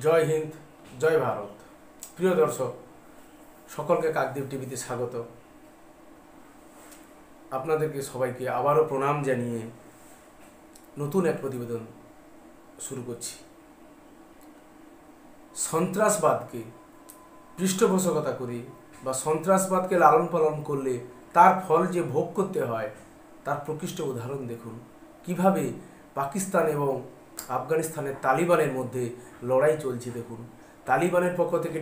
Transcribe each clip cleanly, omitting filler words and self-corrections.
জয় হিন্দ, জয় ভারত। প্রিয় দর্শক, সকলকে কাকদ্বীপ টিভিতে স্বাগত। আপনাদেরকে সবাইকে আবারও প্রণাম জানিয়ে নতুন এক প্রতিবেদন শুরু করছি। সন্ত্রাসবাদকে পৃষ্ঠপোষকতা করে বা সন্ত্রাসবাদকে লালন পালন করলে তার ফল যে ভোগ করতে হয় তার প্রকৃষ্ট উদাহরণ দেখুন। কিভাবে পাকিস্তান এবং আফগানিস্তানের তালিবানের মধ্যে লড়াই চলছে দেখুন। তালিবানের পক্ষ থেকে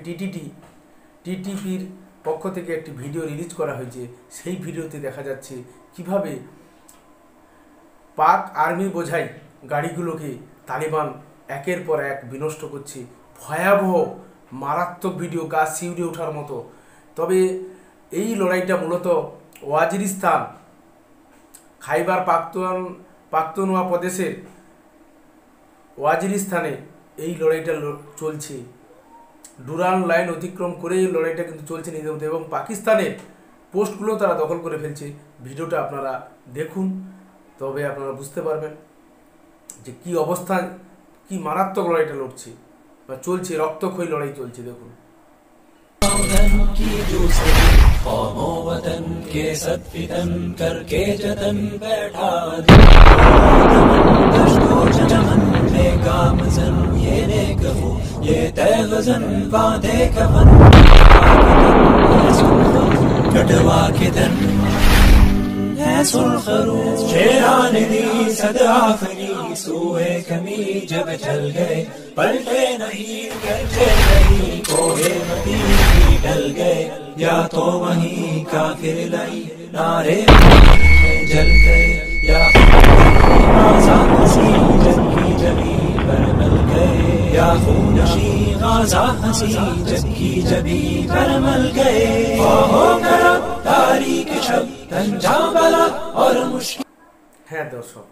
টিটিপির পক্ষ থেকে একটি ভিডিও রিলিজ করা হয়েছে। সেই ভিডিওতে দেখা যাচ্ছে কিভাবে পাক আর্মি বোঝাই গাড়িগুলোকে তালিবান একের পর এক বিনষ্ট করছে। ভয়াবহ মারাত্মক ভিডিও, গা শিউরে ওঠার মতো। তবে এই লড়াইটা মূলত ওয়াজিরিস্তান, খাইবার পাখতুনখোয়া প্রদেশের ওয়াজিরিস্তানে এই লড়াইটা চলছে। ডুরান লাইন অতিক্রম করে এই লড়াইটা কিন্তু চলছে নিজের মধ্যে, এবং পাকিস্তানের পোস্টগুলো তারা দখল করে ফেলছে। ভিডিওটা আপনারা দেখুন, তবে আপনারা বুঝতে পারবেন যে কি অবস্থায়, কি মারাত্মক লড়াইটা লড়ছে বা চলছে, রক্তক্ষয়ী লড়াই চলছে। দেখুন। वतन के सदफितन करके जतन बैठा चमन में गामजन ये ने कहो ये तैगजन बांधे कफन कटवा के धन है सुलखरू शेरान दी सदाफनी सूए कमी जब चल गए पलटे नहीं करते नहीं कोहे मदी डल गए या तो वहीं काफिर लाई नारे जल गए या आजाद हंसी जबकि जबी पर मल गए या खूनशी गाजा हंसी जबकि जबी पर मल गए हो करो तारीख शब तंजा बला और मुश्किल। হ্যাঁ দর্শক,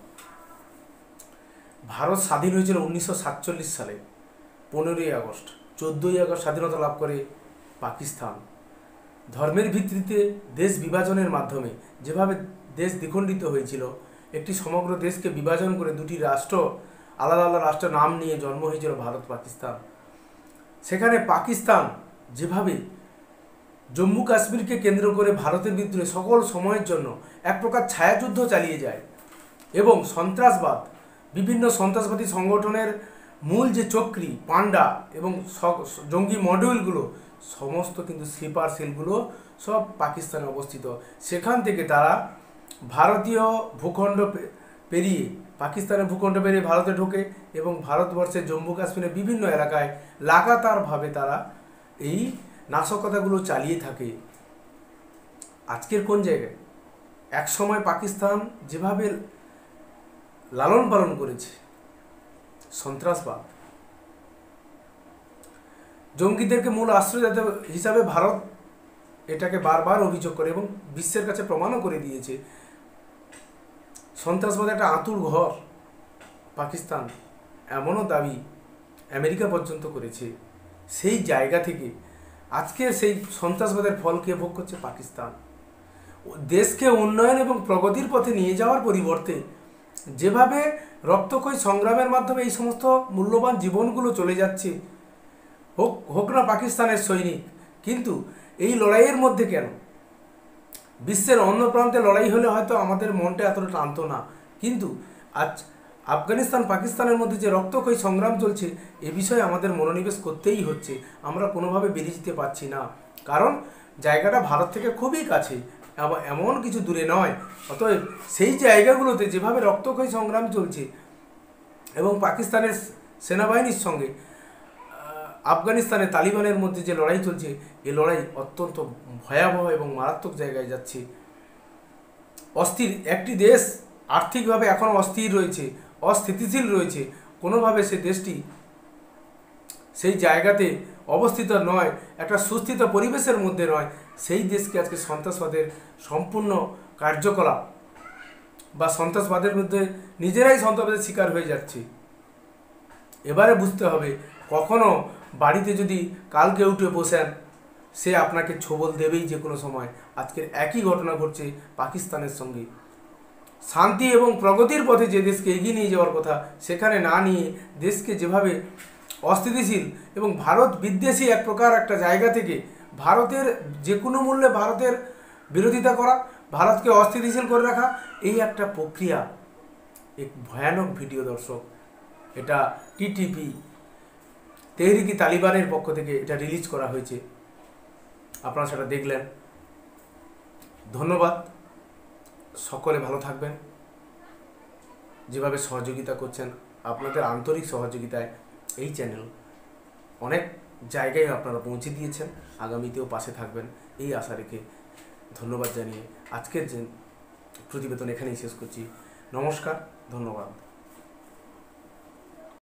ভারত স্বাধীন হয়েছিল 1947 সালে 15ই আগস্ট। 14ই আগস্ট স্বাধীনতা লাভ করে পাকিস্তান। ধর্মের ভিত্তিতে দেশ বিভাজনের মাধ্যমে যেভাবে দেশ দ্বিখণ্ডিত হয়েছিল, একটি সমগ্র দেশকে বিভাজন করে দুটি রাষ্ট্র, আলাদা আলাদা রাষ্ট্রের নাম নিয়ে জন্ম হয়েছিল ভারত পাকিস্তান। সেখানে পাকিস্তান যেভাবে জম্মু কাশ্মীরকে কেন্দ্র করে ভারতের বিরুদ্ধে সকল সময়ের জন্য এক প্রকার ছায়াযুদ্ধ চালিয়ে যায়, এবং সন্ত্রাসবাদ, বিভিন্ন সন্ত্রাসবাদী সংগঠনের মূল যে চক্রী, পান্ডা এবং জঙ্গি মডিউলগুলো সমস্ত কিন্তু স্লিপার সেলগুলো সব পাকিস্তানে অবস্থিত। সেখান থেকে তারা ভারতীয় ভূখণ্ড পেরিয়ে, পাকিস্তানের ভূখণ্ড পেরিয়ে ভারতে ঢোকে এবং ভারতবর্ষের জম্মু কাশ্মীরের বিভিন্ন এলাকায় লাগাতারভাবে তারা এই নাশকতাগুলো চালিয়ে থাকে। আজকের কোন জায়গায়? এক সময় পাকিস্তান যেভাবে লালন পালন করেছে সন্ত্রাসবাদ, জঙ্গিদেরকে মূল আশ্রয় হিসাবে ভারত এটাকে বারবার অভিযোগ করে এবং বিশ্বের কাছে প্রমাণও করে দিয়েছে। সন্ত্রাসবাদ একটা আঁতুড় ঘর পাকিস্তান, এমনও দাবি আমেরিকা পর্যন্ত করেছে। সেই জায়গা থেকে আজকে সেই সন্ত্রাসবাদের ফল কে ভোগ করছে? পাকিস্তান। দেশকে উন্নয়ন এবং প্রগতির পথে নিয়ে যাওয়ার পরিবর্তে যেভাবে রক্তক্ষয়ী সংগ্রামের মাধ্যমে এই সমস্ত মূল্যবান জীবনগুলো চলে যাচ্ছে, হোক না পাকিস্তানের সৈনিক, কিন্তু এই লড়াইয়ের মধ্যে কেন? বিশ্বের অন্য প্রান্তে লড়াই হলে হয়তো আমাদের মনটা এতটা টানতো না, কিন্তু আজ আফগানিস্তান পাকিস্তানের মধ্যে যে রক্তক্ষয়ী সংগ্রাম চলছে, এ বিষয়ে আমাদের মনোনিবেশ করতেই হচ্ছে। আমরা কোনোভাবে বেরিয়ে যেতে পারছি না, কারণ জায়গাটা ভারত থেকে খুবই কাছে, এমন কিছু দূরে নয়। অতএব সেই জায়গাগুলোতে যেভাবে রক্তক্ষয়ী সংগ্রাম চলছে এবং পাকিস্তানের সেনাবাহিনীর সঙ্গে আফগানিস্তানের তালিবানের মধ্যে যে লড়াই চলছে, এই লড়াই অত্যন্ত ভয়াবহ এবং মারাত্মক জায়গায় যাচ্ছে। অস্থির একটি দেশ আর্থিকভাবে এখন অস্থির রয়েছে, অস্থিতিশীল রয়েছে, কোনোভাবে সে দেশটি সেই জায়গাতে অবস্থিত নয়, একটা সুস্থিত পরিবেশের মধ্যে নয়। সেই দেশকে আজকে সন্ত্রাসবাদের সম্পূর্ণ কার্যকলাপ বা সন্ত্রাসবাদের মধ্যে নিজেরাই সন্ত্রাসবাদের শিকার হয়ে যাচ্ছে। এবারে বুঝতে হবে, কখনো বাড়িতে যদি কালকে উঠে বসেন, সে আপনাকে ছোবল দেবেই যে কোনো সময়। আজকের একই ঘটনা ঘটছে পাকিস্তানের সঙ্গে। শান্তি এবং প্রগতির পথে যে দেশকে এগিয়ে নিয়ে যাওয়ার কথা, সেখানে না নিয়ে দেশকে যেভাবে অস্থিতিশীল এবং ভারত বিদ্বেষী এক প্রকার একটা জায়গা থেকে ভারতের যে কোনো মূল্যে ভারতের বিরোধিতা করা, ভারতকে অস্থিতিশীল করে রাখা, এই একটা প্রক্রিয়া, এক ভয়ানক ভিডিও দর্শক। এটা টিটিপি তেহরিকি তালিবানের পক্ষ থেকে এটা রিলিজ করা হয়েছে, আপনারা সেটা দেখলেন। ধন্যবাদ, সকলে ভালো থাকবেন। যেভাবে সহযোগিতা করছেন, আপনাদের আন্তরিক সহযোগিতায় এই চ্যানেল অনেক জায়গায় আপনারা পৌঁছে দিয়েছেন, আগামীতেও পাশে থাকবেন এই আশা রেখে ধন্যবাদ জানিয়ে আজকের যে প্রতিবেদন এখানেই শেষ করছি। নমস্কার, ধন্যবাদ।